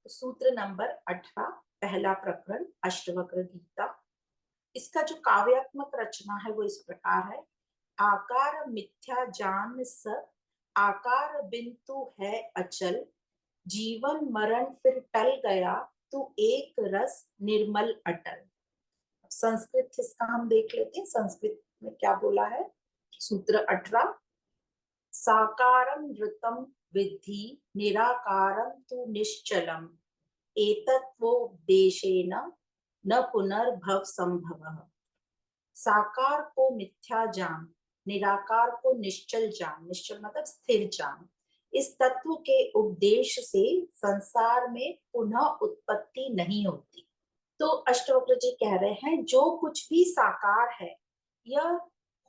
सूत्र नंबर 18, पहला प्रकरण अष्टवक्र गीता। इसका जो काव्यात्मक रचना है वो इस प्रकार है। आकार मिथ्या जान सब, आकार बिंतु है अचल, जीवन मरण फिर टल गया, तू एक रस निर्मल अटल। संस्कृत इसका हम देख लेते हैं, संस्कृत में क्या बोला है। सूत्र 18, साकारं ऋतं विद्धि, निराकारं तु निश्चलम्, एतत्वोपदेशेन न पुनर्भव संभवः। साकार को मिथ्या जान, निराकार को निश्चल जान, निश्चल मतलब स्थिर जान, इस तत्व के उपदेश से संसार में पुनः उत्पत्ति नहीं होती। तो अष्टवक्र जी कह रहे हैं जो कुछ भी साकार है यह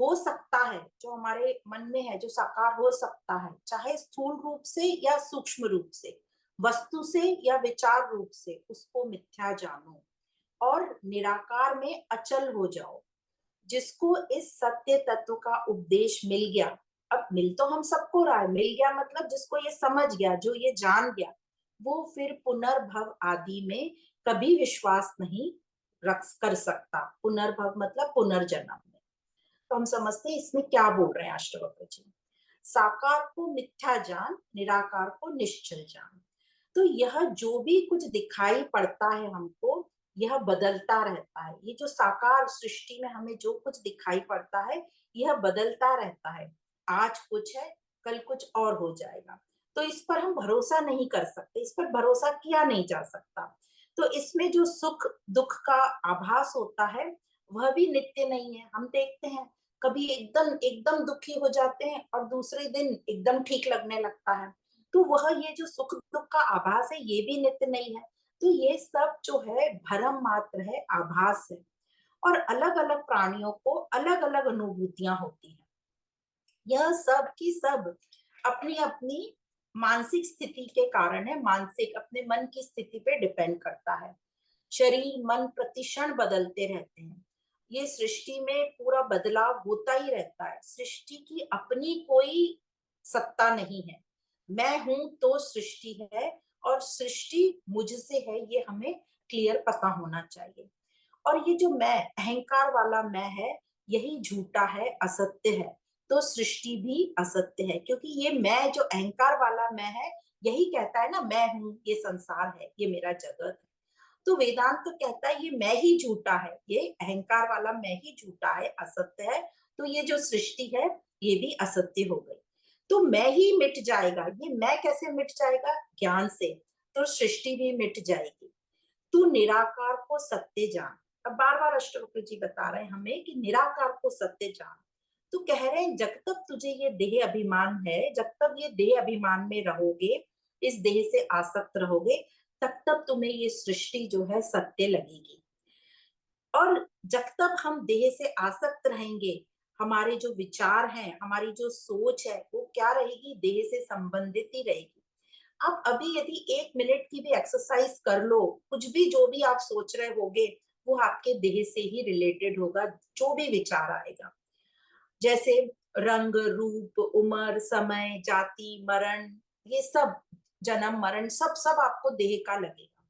हो सकता है, जो हमारे मन में है जो साकार हो सकता है, चाहे स्थूल रूप से या सूक्ष्म रूप से, वस्तु से या विचार रूप से, उसको मिथ्या जानो और निराकार में अचल हो जाओ। जिसको इस सत्य तत्व का उपदेश मिल गया, अब मिल तो हम सबको रहा है, मिल गया मतलब जिसको ये समझ गया, जो ये जान गया, वो फिर पुनर्भव आदि में कभी विश्वास नहीं रख कर सकता। पुनर्भव मतलब पुनर्जन्म में। तो हम समझते हैं इसमें क्या बोल रहे हैं अष्टवक्र जी। साकार को मिथ्या जान, निराकार को निश्चल जान। तो यह जो भी कुछ दिखाई पड़ता है हमको, यह बदलता रहता है। ये जो साकार सृष्टि में हमें जो कुछ दिखाई पड़ता है यह बदलता रहता है। आज कुछ है, कल कुछ और हो जाएगा। तो इस पर हम भरोसा नहीं कर सकते, इस पर भरोसा किया नहीं जा सकता। तो इसमें जो सुख दुख का आभास होता है वह भी नित्य नहीं है। हम देखते हैं कभी एकदम एकदम दुखी हो जाते हैं और दूसरे दिन एकदम ठीक लगने लगता है। तो वह ये जो सुख दुख का आभास है ये भी नित्य नहीं है। तो ये सब जो है भ्रम मात्र है, आभास है। और अलग अलग प्राणियों को अलग अलग अनुभूतियां होती हैं। यह सब की सब अपनी अपनी मानसिक स्थिति के कारण है, मानसिक अपने मन की स्थिति पे डिपेंड करता है। शरीर मन प्रतिक्षण बदलते रहते हैं। ये सृष्टि में पूरा बदलाव होता ही रहता है। सृष्टि की अपनी कोई सत्ता नहीं है। मैं हूं तो सृष्टि है और सृष्टि मुझसे है, ये हमें क्लियर पता होना चाहिए। और ये जो मैं, अहंकार वाला मैं है, यही झूठा है, असत्य है। तो सृष्टि भी असत्य है, क्योंकि ये मैं जो अहंकार वाला मैं है यही कहता है ना, मैं हूं, ये संसार है, ये मेरा जगत है। तो वेदांत तो कहता है ये मैं ही झूठा है, ये अहंकार वाला मैं ही झूठा है, असत्य है। तो ये जो सृष्टि है ये भी असत्य हो गई। तो मैं ही मिट जाएगा। ये मैं कैसे मिट जाएगा? ज्ञान से। तो सृष्टि भी मिट जाएगी। तू निराकार को सत्य जान। अब बार बार अष्टवक्र जी बता रहे हैं हमें कि निराकार को सत्य जान। तो कह रहे हैं जब तक तुझे ये देह अभिमान है, जब तक ये देह अभिमान में रहोगे, इस देह से आसक्त रहोगे, तब तक तुम्हें ये सृष्टि जो है सत्य लगेगी। और जब तक हम देह से आसक्त रहेंगे, हमारे जो विचार हैं, हमारी जो सोच है, वो क्या रहेगी? देह से संबंधित ही रहेगी। आप अभी यदि 1 मिनट की भी एक्सरसाइज कर लो, कुछ भी जो भी आप सोच रहे होगे वो आपके देह से ही रिलेटेड होगा। जो भी विचार आएगा, जैसे रंग रूप उम्र समय जाति मरण, ये सब, जन्म मरण, सब सब आपको देह का लगेगा।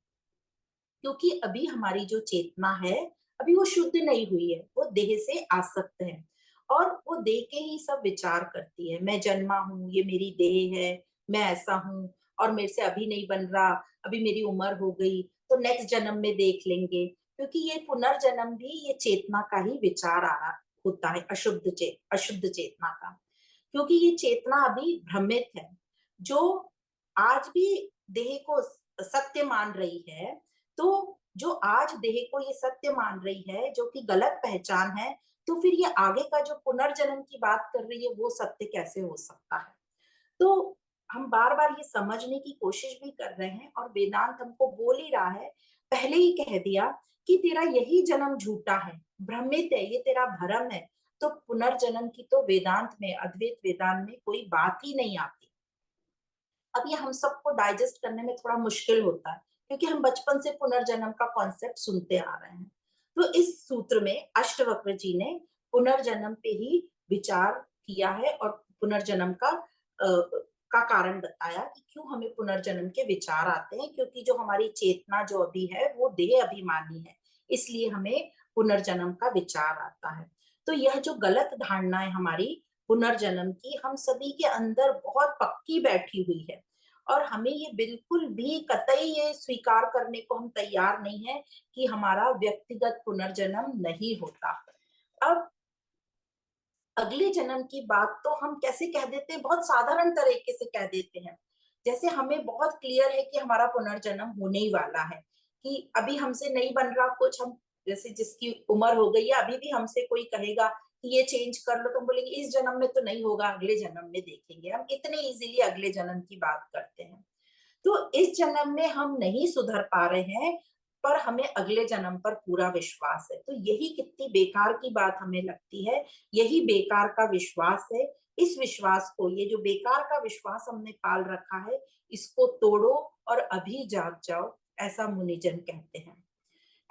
क्योंकि अभी हमारी जो चेतना है अभी वो शुद्ध नहीं हुई है, वो देह से आसक्त है। और वो देह के ही सब विचार करती है। मैं जन्मा हूँ, ये मेरी देह है, मैं ऐसा हूँ, और मेरे से अभी नहीं बन रहा, अभी मेरी उम्र हो गई तो नेक्स्ट जन्म में देख लेंगे। क्योंकि ये पुनर्जन्म भी ये चेतना का ही विचार आ रहा होता है, अशुद्ध चेतना का। क्योंकि ये चेतना अभी भ्रमित है। जो आज भी देह को सत्य मान रही है, तो जो आज देह को ये सत्य मान रही है जो कि गलत पहचान है, तो फिर ये आगे का जो पुनर्जन्म की बात कर रही है वो सत्य कैसे हो सकता है? तो हम बार बार ये समझने की कोशिश भी कर रहे हैं और वेदांत हमको बोल ही रहा है, पहले ही कह दिया कि तेरा यही जन्म झूठा है, भ्रमित है, ये तेरा भ्रम है। तो पुनर्जन्म की तो वेदांत में, अद्वैत वेदांत में कोई बात ही नहीं आती। अब ये हम सबको डाइजेस्ट करने में थोड़ा मुश्किल होता है, क्योंकि हम बचपन से पुनर्जन्म का कॉन्सेप्ट सुनते आ रहे हैं। तो इस सूत्र में अष्टवक्र जी ने पुनर्जन्म पे ही विचार किया है और पुनर्जन्म का का कारण बताया कि क्यों हमें पुनर्जन्म के विचार आते हैं, क्योंकि जो हमारी चेतना जो अभी है वो देह अभिमानी है, इसलिए हमें पुनर्जन्म का विचार आता है। तो यह जो गलत धारणा है हमारी पुनर्जन्म की, हम सभी के अंदर बहुत पक्की बैठी हुई है, और हमें ये बिल्कुल भी कतई ये स्वीकार करने को हम तैयार नहीं है कि हमारा व्यक्तिगत पुनर्जन्म नहीं होता। अब अगले जन्म की बात तो हम कैसे कह देते हैं, बहुत साधारण तरीके से कह देते हैं, जैसे हमें बहुत क्लियर है कि हमारा पुनर्जन्म होने ही वाला है, कि अभी हमसे नहीं बन रहा कुछ, हम जैसे जिसकी उम्र हो गई है, अभी भी हमसे कोई कहेगा कि ये चेंज कर लो, तो हम बोलेंगे इस जन्म में तो नहीं होगा, अगले जन्म में देखेंगे। हम इतने इजीली अगले जन्म की बात करते हैं। तो इस जन्म में हम नहीं सुधर पा रहे हैं, पर हमें अगले जन्म पर पूरा विश्वास है। तो यही कितनी बेकार की बात हमें लगती है, यही बेकार का विश्वास है। इस विश्वास को, ये जो बेकार का विश्वास हमने पाल रखा है, इसको तोड़ो और अभी जाग जाओ, ऐसा मुनिजन कहते हैं।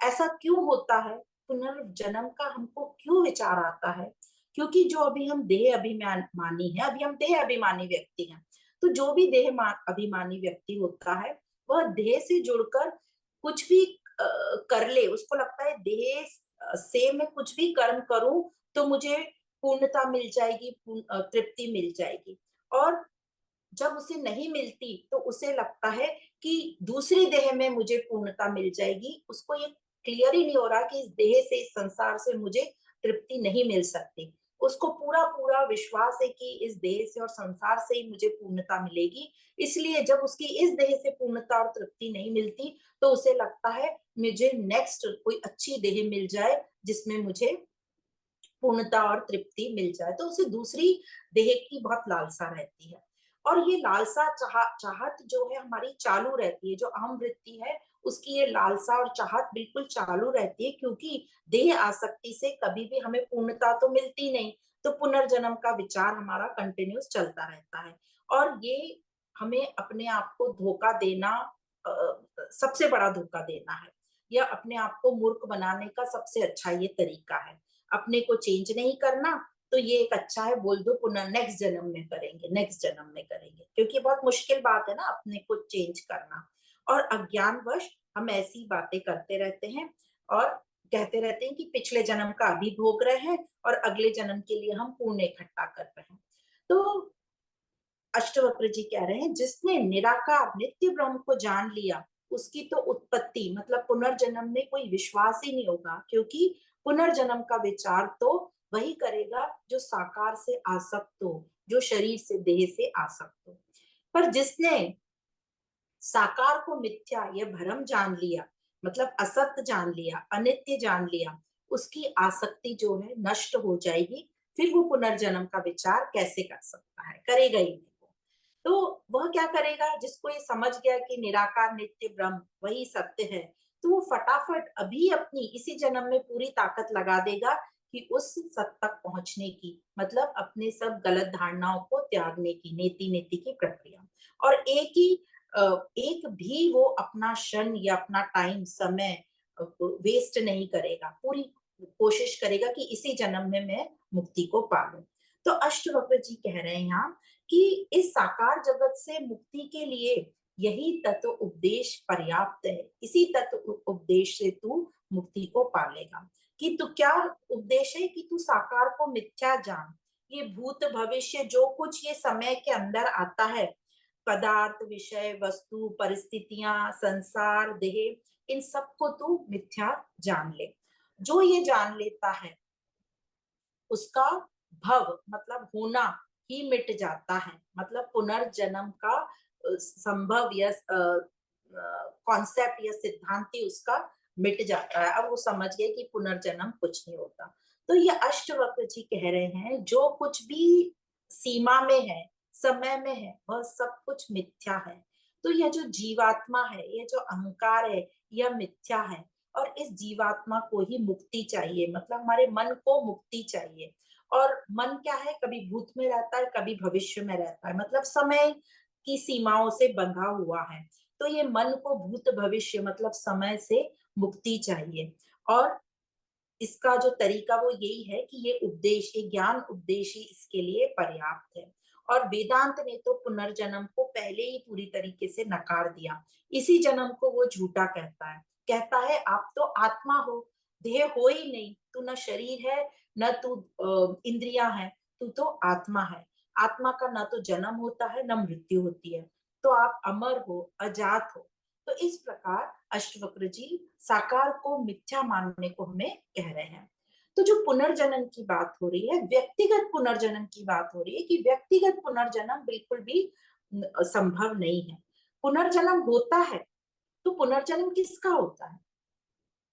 ऐसा क्यों होता है, पुनर्जन्म का हमको क्यों विचार आता है? क्योंकि जो अभी हम देह अभिमानी है, अभी हम देह अभिमानी व्यक्ति हैं। तो जो भी देह अभिमानी व्यक्ति होता है, वह देह से जुड़कर कुछ भी कर ले, उसको लगता है देह से मैं कुछ भी कर्म करूं तो मुझे पूर्णता मिल जाएगी, तृप्ति मिल जाएगी। और जब उसे नहीं मिलती तो उसे लगता है कि दूसरी देह में मुझे पूर्णता मिल जाएगी। उसको ये क्लियर ही नहीं हो रहा कि इस देह से, इस संसार से मुझे तृप्ति नहीं मिल सकती। उसको पूरा पूरा विश्वास है कि इस देह से और संसार से ही मुझे पूर्णता मिलेगी। इसलिए जब उसकी इस देह से पूर्णता और तृप्ति नहीं मिलती तो उसे लगता है मुझे नेक्स्ट कोई अच्छी देह मिल जाए जिसमें मुझे पूर्णता और तृप्ति मिल जाए, तो उसे दूसरी देह की बहुत लालसा रहती है। और ये लालसा चाहत जो है हमारी चालू रहती है, जो अहम वृत्ति है उसकी ये लालसा और चाहत बिल्कुल चालू रहती है, क्योंकि देह आसक्ति से कभी भी हमें पूर्णता तो मिलती नहीं। तो पुनर्जन्म का विचार हमारा कंटिन्यूस चलता रहता है, और ये हमें अपने आप को धोखा देना, सबसे बड़ा धोखा देना है, या अपने आप को मूर्ख बनाने का सबसे अच्छा ये तरीका है। अपने को चेंज नहीं करना, तो ये एक अच्छा है, बोल दो पुनः नेक्स्ट जन्म में करेंगे, नेक्स्ट जन्म में करेंगे, क्योंकि बहुत मुश्किल बात है ना अपने को चेंज करना। और अज्ञानवश हम ऐसी बातें करते रहते हैं और कहते रहते हैं कि पिछले जन्म का अभी भोग रहे हैं और अगले जन्म के लिए हम पुण्य इकट्ठा कर रहे हैं। तो अष्टवक्र जी कह रहे हैं, जिसने निराकार नित्य ब्रह्म को जान लिया, उसकी तो उत्पत्ति मतलब पुनर्जन्म में कोई विश्वास ही नहीं होगा, क्योंकि पुनर्जन्म का विचार तो वही करेगा जो साकार से आसक्त हो, जो शरीर से, देह से आसक्त हो। पर जिसने साकार को मिथ्या या भ्रम जान लिया, मतलब असत्य जान लिया, अनित्य जान लिया, उसकी आसक्ति जो है नष्ट हो जाएगी। फिर वो पुनर्जन्म का विचार कैसे कर सकता है, करेगा ही नहीं। तो वह क्या करेगा, जिसको ये समझ गया कि निराकार नित्य ब्रह्म वही सत्य है, तो वो फटाफट अभी अपनी इसी जन्म में पूरी ताकत लगा देगा कि उस सत्य तक पहुंचने की, मतलब अपने सब गलत धारणाओं को त्यागने की, नेति नेति की प्रक्रिया। और एक भी वो अपना क्षण या अपना टाइम, समय वेस्ट नहीं करेगा, पूरी कोशिश करेगा कि इसी जन्म में मैं मुक्ति को पा लूं। तो अष्टवक्र जी कह रहे हैं यहाँ कि इस साकार जगत से मुक्ति के लिए यही तत्व उपदेश पर्याप्त है, इसी तत्व उपदेश से तू मुक्ति को पालेगा। कि तू क्या उपदेश है, कि तू साकार को मिथ्या जान, ये भूत भविष्य जो कुछ ये समय के अंदर आता है, पदार्थ, विषय, वस्तु, परिस्थितियां, संसार, देह, इन सबको तू मिथ्या जान ले। जो ये जान लेता है उसका भव मतलब होना ही मिट जाता है, मतलब पुनर्जन्म का संभव या कॉन्सेप्ट या सिद्धांत ही उसका मिट जाता है। अब वो समझ गए कि पुनर्जन्म कुछ नहीं होता। तो ये अष्टवक्र जी कह रहे हैं, जो कुछ भी सीमा में है, समय में है, वह सब कुछ मिथ्या है। तो यह जो जीवात्मा है, ये जो अहंकार है, यह मिथ्या है। और इस जीवात्मा को ही मुक्ति चाहिए, मतलब हमारे मन को मुक्ति चाहिए। और मन क्या है, कभी भूत में रहता है, कभी भविष्य में रहता है, मतलब समय की सीमाओं से बंधा हुआ है। तो ये मन को भूत भविष्य मतलब समय से मुक्ति चाहिए। और इसका जो तरीका वो यही है कि ये उपदेश, ये ज्ञान उपदेश ही इसके लिए पर्याप्त है। और वेदांत ने तो पुनर्जन्म को पहले ही पूरी तरीके से नकार दिया। इसी जन्म को वो झूठा कहता है आप तो आत्मा हो, देह हो ही नहीं, तू न शरीर है, न तू इंद्रियां है, तू तो आत्मा है। आत्मा का ना तो जन्म होता है न मृत्यु होती है, तो आप अमर हो, अजात हो। तो इस प्रकार अष्टवक्र जी साकार को मिथ्या मानने को हमें कह रहे हैं। तो जो पुनर्जन्म की बात हो रही है, व्यक्तिगत पुनर्जन्म की बात हो रही है, कि व्यक्तिगत पुनर्जन्म बिल्कुल भी संभव नहीं है। पुनर्जन्म होता है, तो पुनर्जन्म किसका होता है?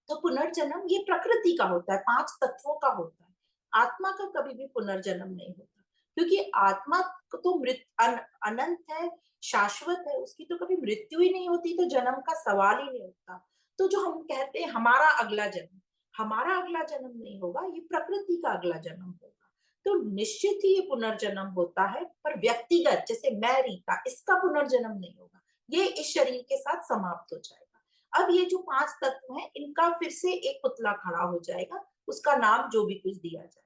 तो पुनर्जन्म ये प्रकृति का होता है, पांच तत्वों का होता है। आत्मा का कभी भी पुनर्जन्म नहीं होता, क्योंकि आत्मा तो अनंत है, शाश्वत है, उसकी तो कभी मृत्यु ही नहीं होती, तो जन्म का सवाल ही नहीं होता। तो जो हम कहते हैं हमारा अगला जन्म नहीं होगा, ये प्रकृति का अगला जन्म होगा। तो निश्चित ही ये पुनर्जन्म होता है, पर व्यक्तिगत, जैसे मैं रीता, इसका पुनर्जन्म नहीं होगा, ये इस शरीर के साथ समाप्त हो जाएगा। अब ये जो पांच तत्व हैं, इनका फिर से एक पुतला खड़ा हो जाएगा, उसका नाम जो भी कुछ दिया जाएगा।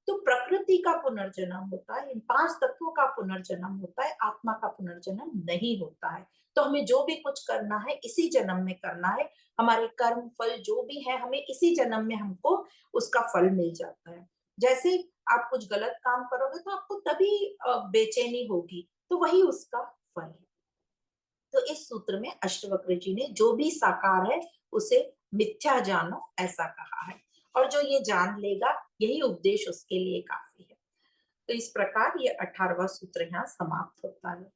तो प्रकृति का पुनर्जन्म होता है, इन पांच तत्वों का पुनर्जन्म होता है, आत्मा का पुनर्जन्म नहीं होता है। तो हमें जो भी कुछ करना है इसी जन्म में करना है, हमारे कर्म फल जो भी है हमें इसी जन्म में हमको उसका फल मिल जाता है। जैसे आप कुछ गलत काम करोगे तो आपको तभी बेचैनी होगी, तो वही उसका फल है। तो इस सूत्र में अष्टवक्र जी ने जो भी साकार है उसे मिथ्या जानो ऐसा कहा है, और जो ये जान लेगा यही उपदेश उसके लिए काफी है। तो इस प्रकार ये 18वां सूत्र यहाँ समाप्त होता है।